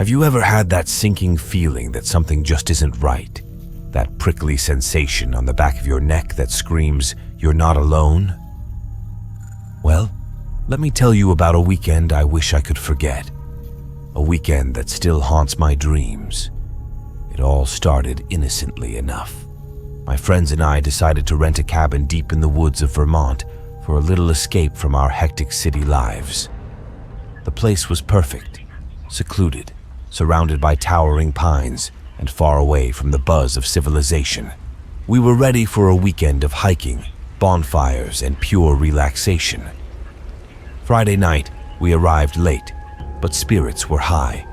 Have you ever had that sinking feeling that something just isn't right? That prickly sensation on the back of your neck that screams, "You're not alone"? Well, let me tell you about a weekend I wish I could forget. A weekend that still haunts my dreams. It all started innocently enough. My friends and I decided to rent a cabin deep in the woods of Vermont for a little escape from our hectic city lives. The place was perfect, secluded, surrounded by towering pines and far away from the buzz of civilization. We were ready for a weekend of hiking, bonfires, and pure relaxation. Friday night, we arrived late, but spirits were high.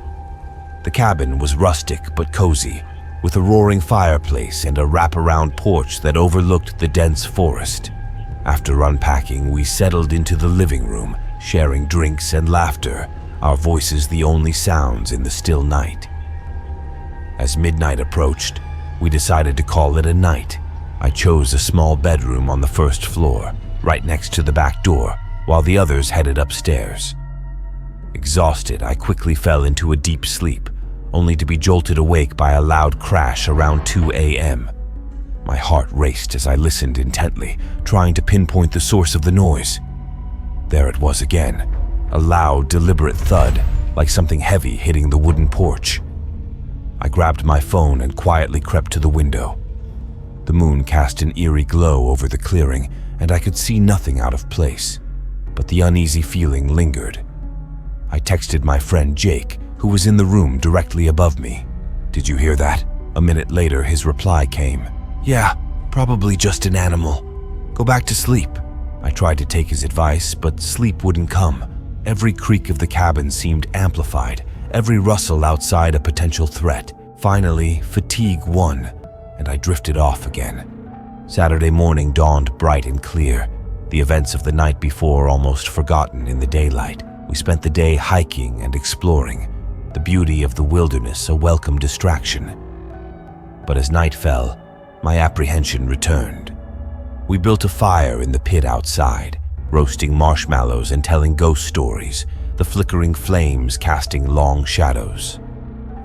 The cabin was rustic but cozy, with a roaring fireplace and a wraparound porch that overlooked the dense forest. After unpacking, we settled into the living room, sharing drinks and laughter, our voices the only sounds in the still night. As midnight approached, we decided to call it a night. I chose a small bedroom on the first floor, right next to the back door, while the others headed upstairs. Exhausted, I quickly fell into a deep sleep, only to be jolted awake by a loud crash around 2 a.m. My heart raced as I listened intently, trying to pinpoint the source of the noise. There it was again, a loud, deliberate thud, like something heavy hitting the wooden porch. I grabbed my phone and quietly crept to the window. The moon cast an eerie glow over the clearing, and I could see nothing out of place, but the uneasy feeling lingered. I texted my friend Jake, who was in the room directly above me. "Did you hear that?" A minute later, his reply came. "Yeah, probably just an animal. Go back to sleep." I tried to take his advice, but sleep wouldn't come. Every creak of the cabin seemed amplified, every rustle outside a potential threat. Finally, fatigue won, and I drifted off again. Saturday morning dawned bright and clear, the events of the night before almost forgotten in the daylight. We spent the day hiking and exploring, the beauty of the wilderness a welcome distraction. But as night fell, my apprehension returned. We built a fire in the pit outside, roasting marshmallows and telling ghost stories, the flickering flames casting long shadows.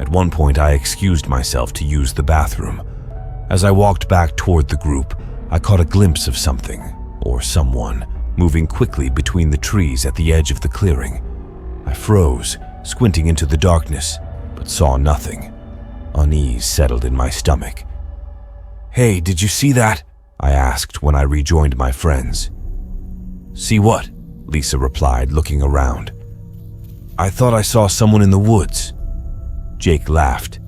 At one point, I excused myself to use the bathroom. As I walked back toward the group, I caught a glimpse of something, or someone, moving quickly between the trees at the edge of the clearing. I froze, squinting into the darkness, but saw nothing. Unease settled in my stomach. "Hey, did you see that?" I asked when I rejoined my friends. "See what?" Lisa replied, looking around. "I thought I saw someone in the woods." Jake laughed.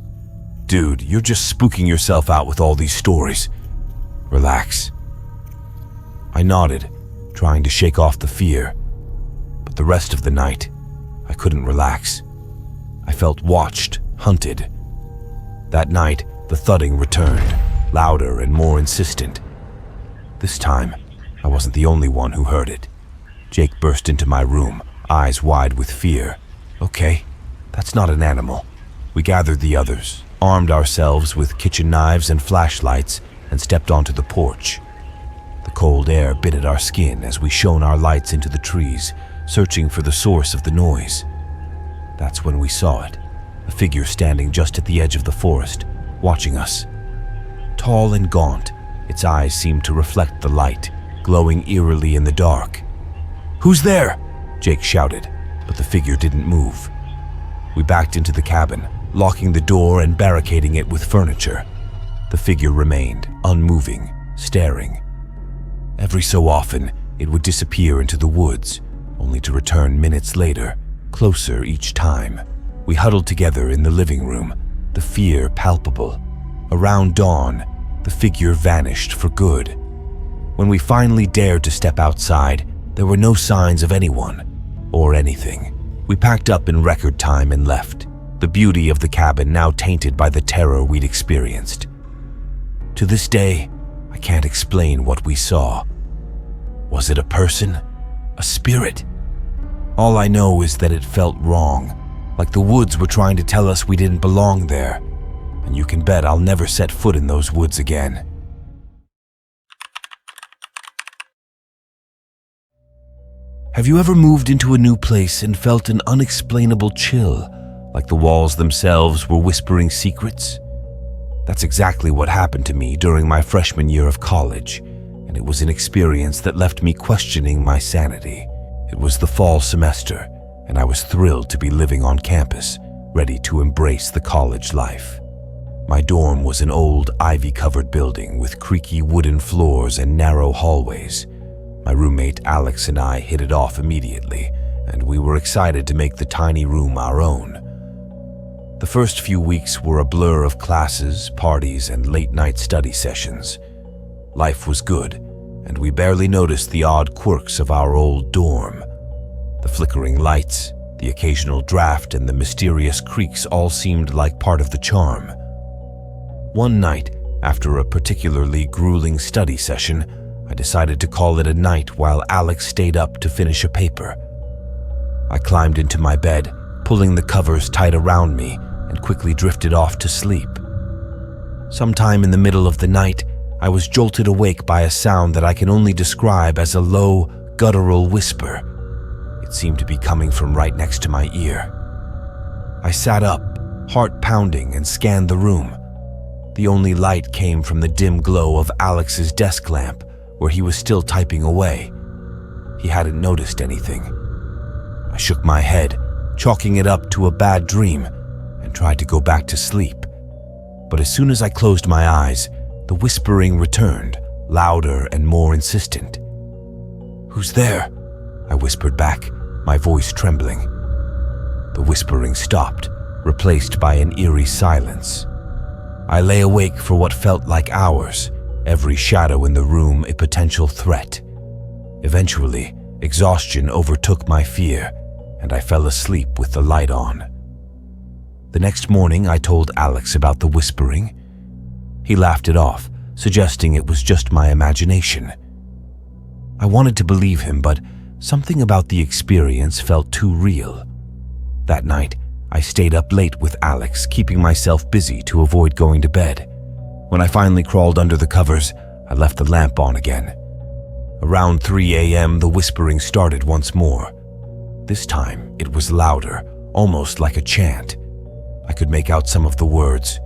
"Dude, you're just spooking yourself out with all these stories. Relax." I nodded, trying to shake off the fear. But the rest of the night, I couldn't relax. I felt watched, hunted. That night, the thudding returned, louder and more insistent. This time, I wasn't the only one who heard it. Jake burst into my room, eyes wide with fear. "Okay, that's not an animal." We gathered the others, armed ourselves with kitchen knives and flashlights, and stepped onto the porch. The cold air bit at our skin as we shone our lights into the trees, searching for the source of the noise. That's when we saw it, a figure standing just at the edge of the forest, watching us. Tall and gaunt, its eyes seemed to reflect the light, glowing eerily in the dark. "Who's there?" Jake shouted, but the figure didn't move. We backed into the cabin, locking the door and barricading it with furniture. The figure remained, unmoving, staring. Every so often, it would disappear into the woods, only to return minutes later, closer each time. We huddled together in the living room, the fear palpable. Around dawn, the figure vanished for good. When we finally dared to step outside, there were no signs of anyone or anything. We packed up in record time and left, the beauty of the cabin now tainted by the terror we'd experienced. To this day, I can't explain what we saw. Was it a person? A spirit? All I know is that it felt wrong, like the woods were trying to tell us we didn't belong there. And you can bet I'll never set foot in those woods again. Have you ever moved into a new place and felt an unexplainable chill, like the walls themselves were whispering secrets. That's exactly what happened to me during my freshman year of college, and it was an experience that left me questioning my sanity. It was the fall semester, and I was thrilled to be living on campus, ready to embrace the college life. My dorm was an old, ivy-covered building with creaky wooden floors and narrow hallways. My roommate Alex and I hit it off immediately, and we were excited to make the tiny room our own. The first few weeks were a blur of classes, parties, and late-night study sessions. Life was good, and we barely noticed the odd quirks of our old dorm. The flickering lights, the occasional draft, and the mysterious creaks all seemed like part of the charm. One night, after a particularly grueling study session, I decided to call it a night while Alex stayed up to finish a paper. I climbed into my bed, pulling the covers tight around me, and quickly drifted off to sleep. Sometime in the middle of the night, I was jolted awake by a sound that I can only describe as a low, guttural whisper. It seemed to be coming from right next to my ear. I sat up, heart pounding, and scanned the room. The only light came from the dim glow of Alex's desk lamp, where he was still typing away. He hadn't noticed anything. I shook my head, chalking it up to a bad dream, and tried to go back to sleep. But as soon as I closed my eyes, the whispering returned, louder and more insistent. "Who's there?" I whispered back, my voice trembling. The whispering stopped, replaced by an eerie silence. I lay awake for what felt like hours, every shadow in the room a potential threat. Eventually, exhaustion overtook my fear, and I fell asleep with the light on. The next morning, I told Alex about the whispering. He laughed it off, suggesting it was just my imagination. I wanted to believe him, but something about the experience felt too real. That night, I stayed up late with Alex, keeping myself busy to avoid going to bed. When I finally crawled under the covers, I left the lamp on again. Around 3 a.m., the whispering started once more. This time, it was louder, almost like a chant. I could make out some of the words: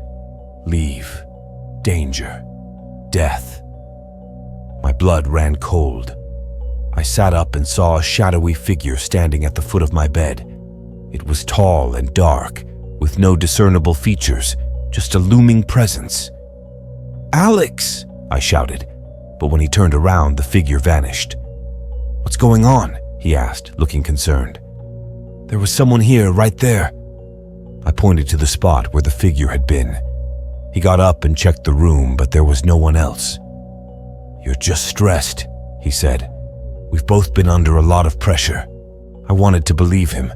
leave, danger, death. My blood ran cold. I sat up and saw a shadowy figure standing at the foot of my bed. It was tall and dark, with no discernible features, just a looming presence. "Alex!" I shouted, but when he turned around, the figure vanished. "What's going on?" he asked, looking concerned. "There was someone here, right there." I pointed to the spot where the figure had been. He got up and checked the room, but there was no one else. "You're just stressed," he said. "We've both been under a lot of pressure." I wanted to believe him,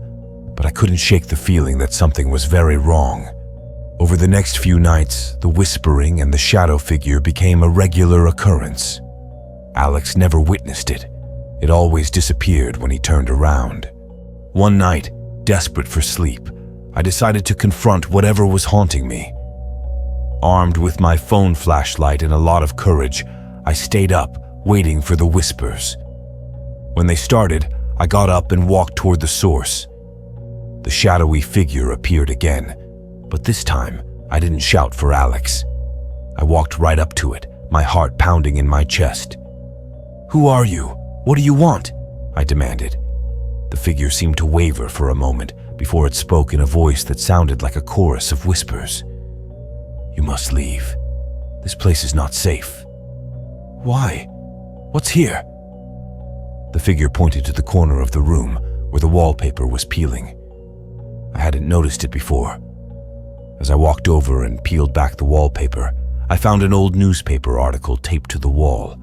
but I couldn't shake the feeling that something was very wrong. Over the next few nights, the whispering and the shadow figure became a regular occurrence. Alex never witnessed it. It always disappeared when he turned around. One night, desperate for sleep, I decided to confront whatever was haunting me. Armed with my phone flashlight and a lot of courage, I stayed up, waiting for the whispers. When they started, I got up and walked toward the source. The shadowy figure appeared again, but this time I didn't shout for Alex. I walked right up to it, my heart pounding in my chest. "Who are you? What do you want?" I demanded. The figure seemed to waver for a moment before it spoke in a voice that sounded like a chorus of whispers. "You must leave. This place is not safe." "Why? What's here?" The figure pointed to the corner of the room where the wallpaper was peeling. I hadn't noticed it before. As I walked over and peeled back the wallpaper, I found an old newspaper article taped to the wall.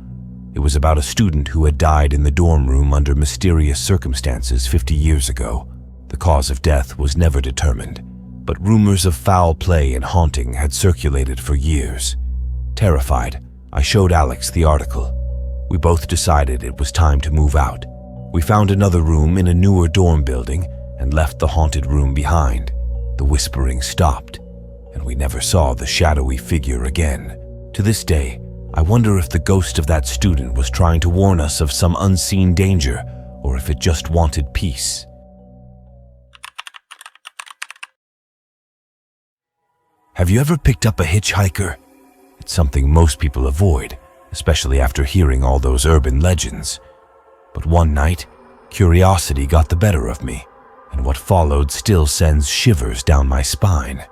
It was about a student who had died in the dorm room under mysterious circumstances 50 years ago. The cause of death was never determined, but rumors of foul play and haunting had circulated for years. Terrified, I showed Alex the article. We both decided it was time to move out. We found another room in a newer dorm building and left the haunted room behind. The whispering stopped, and we never saw the shadowy figure again. To this day, I wonder if the ghost of that student was trying to warn us of some unseen danger, or if it just wanted peace. Have you ever picked up a hitchhiker? It's something most people avoid, especially after hearing all those urban legends. But one night, curiosity got the better of me, and what followed still sends shivers down my spine.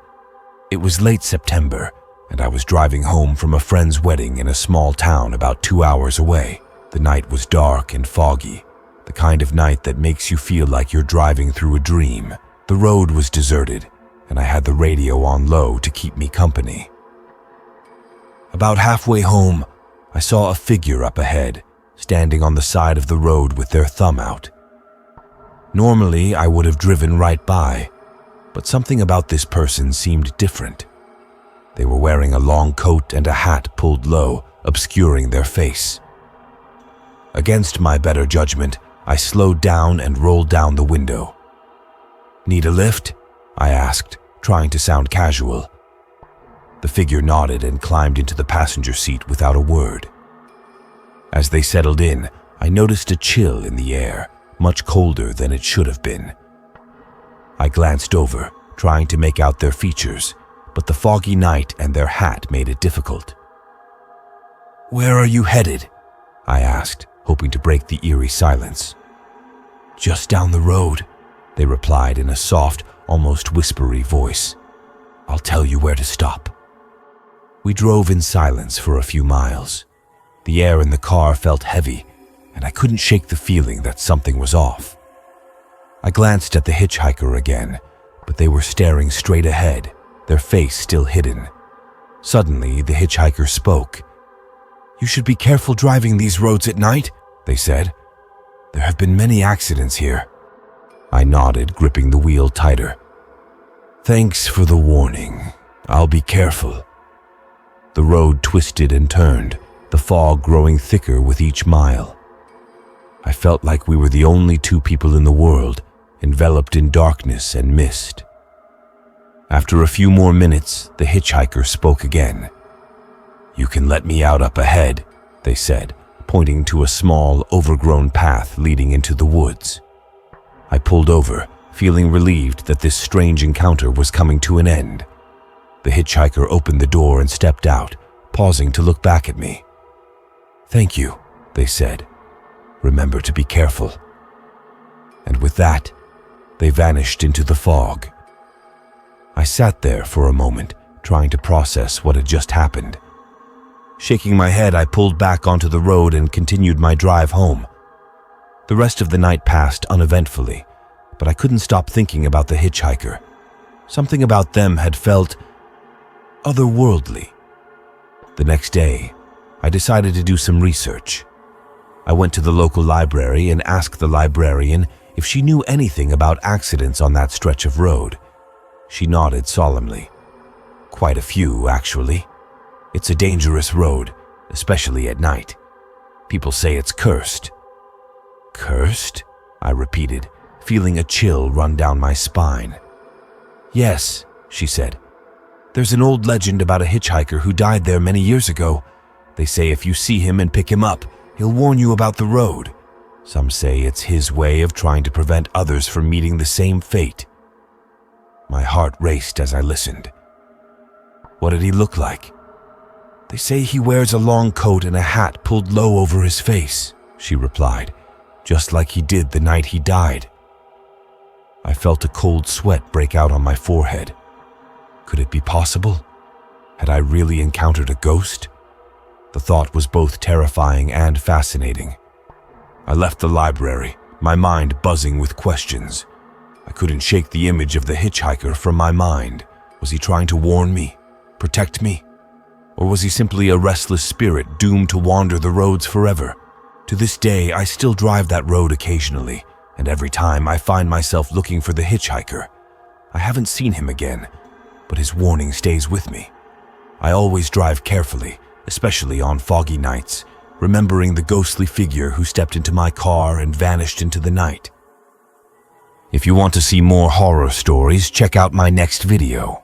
It was late September, and I was driving home from a friend's wedding in a small town about 2 hours away. The night was dark and foggy, the kind of night that makes you feel like you're driving through a dream. The road was deserted, and I had the radio on low to keep me company. About halfway home, I saw a figure up ahead, standing on the side of the road with their thumb out. Normally, I would have driven right by, but something about this person seemed different. They were wearing a long coat and a hat pulled low, obscuring their face. Against my better judgment, I slowed down and rolled down the window. "Need a lift?" I asked, trying to sound casual. The figure nodded and climbed into the passenger seat without a word. As they settled in, I noticed a chill in the air, much colder than it should have been. I glanced over, trying to make out their features, but the foggy night and their hat made it difficult. "Where are you headed?" I asked, hoping to break the eerie silence. "Just down the road," they replied in a soft, almost whispery voice. "I'll tell you where to stop." We drove in silence for a few miles. The air in the car felt heavy, and I couldn't shake the feeling that something was off. I glanced at the hitchhiker again, but they were staring straight ahead, their face still hidden. Suddenly, the hitchhiker spoke. "You should be careful driving these roads at night," they said. "There have been many accidents here." I nodded, gripping the wheel tighter. "Thanks for the warning. I'll be careful." The road twisted and turned, the fog growing thicker with each mile. I felt like we were the only two people in the world, enveloped in darkness and mist. After a few more minutes, the hitchhiker spoke again. "You can let me out up ahead," they said, pointing to a small, overgrown path leading into the woods. I pulled over, feeling relieved that this strange encounter was coming to an end. The hitchhiker opened the door and stepped out, pausing to look back at me. "Thank you," they said. "Remember to be careful." And with that, they vanished into the fog. I sat there for a moment, trying to process what had just happened. Shaking my head, I pulled back onto the road and continued my drive home. The rest of the night passed uneventfully, but I couldn't stop thinking about the hitchhiker. Something about them had felt otherworldly. The next day, I decided to do some research. I went to the local library and asked the librarian if she knew anything about accidents on that stretch of road. She nodded solemnly. "Quite a few, actually. It's a dangerous road, especially at night. People say it's cursed." "Cursed?" I repeated, feeling a chill run down my spine. "Yes," she said. "There's an old legend about a hitchhiker who died there many years ago. They say if you see him and pick him up, he'll warn you about the road. Some say it's his way of trying to prevent others from meeting the same fate." My heart raced as I listened. "What did he look like?" "They say he wears a long coat and a hat pulled low over his face," she replied, "just like he did the night he died." I felt a cold sweat break out on my forehead. Could it be possible? Had I really encountered a ghost? The thought was both terrifying and fascinating. I left the library, my mind buzzing with questions. I couldn't shake the image of the hitchhiker from my mind. Was he trying to warn me, protect me? Or was he simply a restless spirit doomed to wander the roads forever? To this day, I still drive that road occasionally, and every time I find myself looking for the hitchhiker. I haven't seen him again, but his warning stays with me. I always drive carefully, especially on foggy nights, remembering the ghostly figure who stepped into my car and vanished into the night. If you want to see more horror stories, check out my next video.